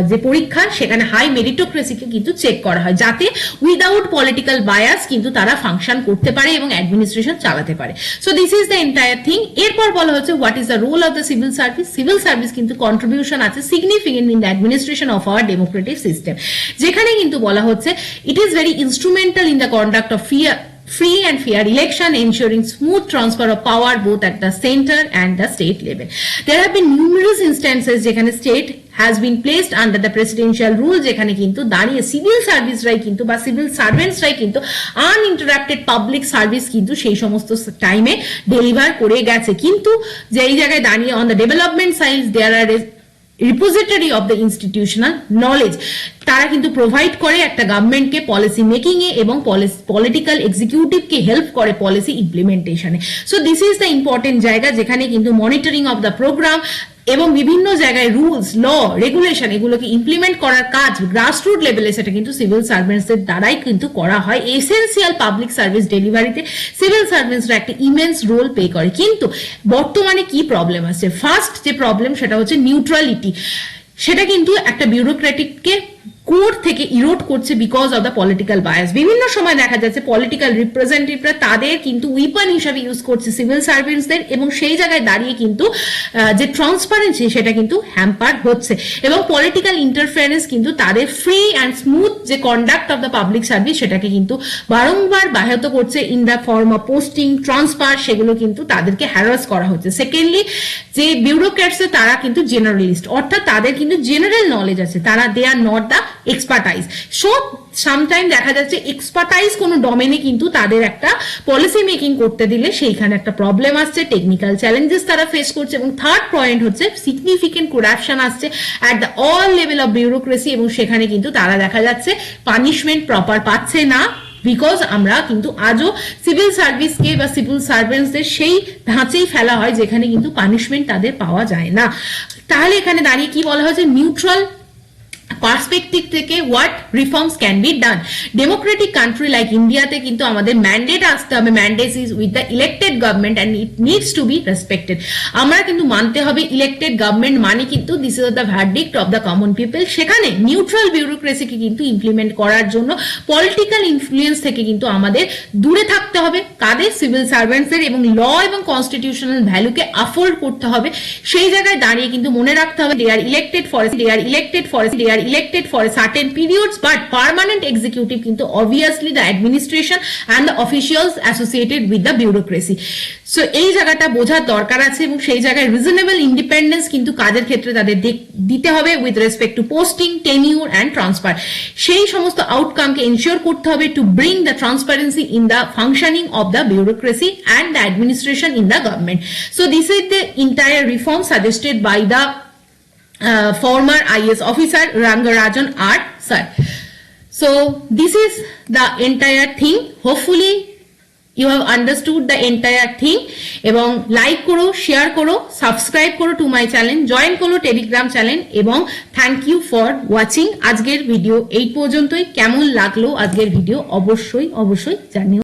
যে পরীক্ষা সেখানে হাই মেরিটোক্রেসিকে কিন্তু চেক করা হয় যাতে উইদাউট পলিটিক্যাল বায়াস কিন্তু তারা ফাংশন করতে পারে এবং অ্যাডমিনিস্ট্রেশন চালাতে পারে। So this is the entire thing. এরপর বলা হচ্ছে what is the role of the civil service. Civil service কিন্তু কন্ট্রিবিউশন আছে significant in the administration of our democratic system, যেখানে কিন্তু বলা হচ্ছে it is very instrumental in the conduct of free and fair election, ensuring smooth transfer of power both at the center and the state level. There have been numerous instances যেখানে state has been placed under the presidential rule যেখানে কিন্তু দাঁড়িয়ে civil সার্ভিসরাই কিন্তু বা civil সার্ভেন্টসরাই কিন্তু uninterrupted public service কিন্তু সেই সমস্ত টাইমে ডেলিভার করে গেছে। কিন্তু যে এই জায়গায় দাঁড়িয়ে on the development side there are repository of the institutional knowledge, তারা কিন্তু প্রোভাইড করে একটা গভর্নমেন্টকে পলিসি মেকিং এ এবং পলিটিক্যাল এক্সিকিউটিভকে হেল্প করে পলিসি ইমপ্লিমেন্টেশনে। So this is the important জায়গা যেখানে কিন্তু মনিটরিং অফ দ্য প্রোগ্রাম এবং বিভিন্ন জায়গায় রুলস ল রেগুলেশন এগুলোকে ইমপ্লিমেন্ট করার কাজ গ্রাসরুট লেভেলে সেটা কিন্তু সিভিল সার্ভেন্টসদের দ্বারাই কিন্তু করা হয়। এসেন্সিয়াল পাবলিক সার্ভিস ডেলিভারিতে সিভিল সার্ভেন্টসরা একটা ইমেন্স রোল প্লে করে। কিন্তু বর্তমানে কি প্রবলেম আছে? ফার্স্ট যে প্রবলেম সেটা হচ্ছে নিউট্রালিটি, সেটা কিন্তু একটা বিউরোক্রেটিককে কোর থেকে ইরোড করছে because of the political bias. বিভিন্ন সময় দেখা যাচ্ছে পলিটিক্যাল রিপ্রেজেন্টেটিভরা তাদের কিন্তু উইপন হিসাবে ইউজ করছে সিভিল সার্ভেন্টসদের এবং সেই জায়গায় দাঁড়িয়ে কিন্তু যে ট্রান্সপারেন্সি সেটা কিন্তু হ্যাম্পার হচ্ছে এবং পলিটিক্যাল ইন্টারফারেন্স কিন্তু তাদের ফ্রি অ্যান্ড স্মুথ যে conduct of the public service সেটাকে কিন্তু বারংবার ব্যাহত করছে in the form of posting transfer, সেগুলো কিন্তু তাদেরকে হ্যারাস করা হচ্ছে। সেকেন্ডলি যে বিউরোক্র্যাটস তারা কিন্তু জেনারেলিস্ট, অর্থাৎ তাদের কিন্তু জেনারেল নলেজ আছে, তারা they are not the expertise. So sometime দেখা যাচ্ছে এক্সপার্টাইজ কোনো ডোমেনে কিন্তু তাদের একটা পলিসি মেকিং করতে দিলে সেইখানে একটা প্রবলেম আসছে, টেকনিক্যাল চ্যালেঞ্জেস তারা ফেস করছে। এবং থার্ড পয়েন্ট হচ্ছে সিগনিফিকেন্ট করাপশন আসছে at the all level of bureaucracy এবং সেখানে কিন্তু তারা দেখা যাচ্ছে পানিশমেন্ট প্রপার পাচ্ছে না বিকজ আমরা কিন্তু আজও সিভিল সার্ভিসকে বা সিভিল সার্ভেন্টসদের সেই ধাঁচেই ফেলা হয় যেখানে কিন্তু পানিশমেন্ট তাদের পাওয়া যায় না। তাহলে এখানে দাঁড়িয়ে কি বলা হয়েছে? নিউট্রাল পার্সপেক্টিভ থেকে what reforms can be done. Democratic country like ইন্ডিয়াতে কিন্তু আমাদের ম্যান্ডেট আসতে হবে, mandate is with the elected government and it needs to B respected. আমরা কিন্তু মানতে হবে ইলেক্টেড গভর্নমেন্ট মানে কিন্তু this is the verdict of the common people. সেখানে নিউট্রাল বিউরোক্রেসিকে কিন্তু ইমপ্লিমেন্ট করার জন্য পলিটিক্যাল ইনফ্লুয়েন্স থেকে কিন্তু আমাদের দূরে থাকতে হবে। কাদের? সিভিল সার্ভেন্টসদের, এবং ল এবং কনস্টিটিউশনাল ভ্যালুকে আফোর্ড করতে হবে। সেই জায়গায় দাঁড়িয়ে কিন্তু মনে রাখতে হবে they are elected for are elected for a certain periods, but permanent executive কিন্তু obviously the administration and the officials associated with the bureaucracy. So এই জায়গাটা বোঝার দরকার আছে এবং সেই জায়গায় রিজনেবল ইন্ডিপেন্ডেন্স কিন্তু কাজের ক্ষেত্রে তাদের দিতে হবে with respect to posting, tenure and transfer. সেই সমস্ত আউটকামকে এনশিওর করতে হবে to bring the transparency in the functioning of the bureaucracy and the administration in the government. So this is the entire reform suggested by the former IAS officer Rangarajan R. Sir. So this is the entire thing. Hopefully you have understood the entire thing. এবং like করো, share করো, subscribe করো to my channel, join করো Telegram channel এবং thank you for watching. আজকের video এই পর্যন্তই। কেমন লাগলো আজকের ভিডিও অবশ্যই জানিও।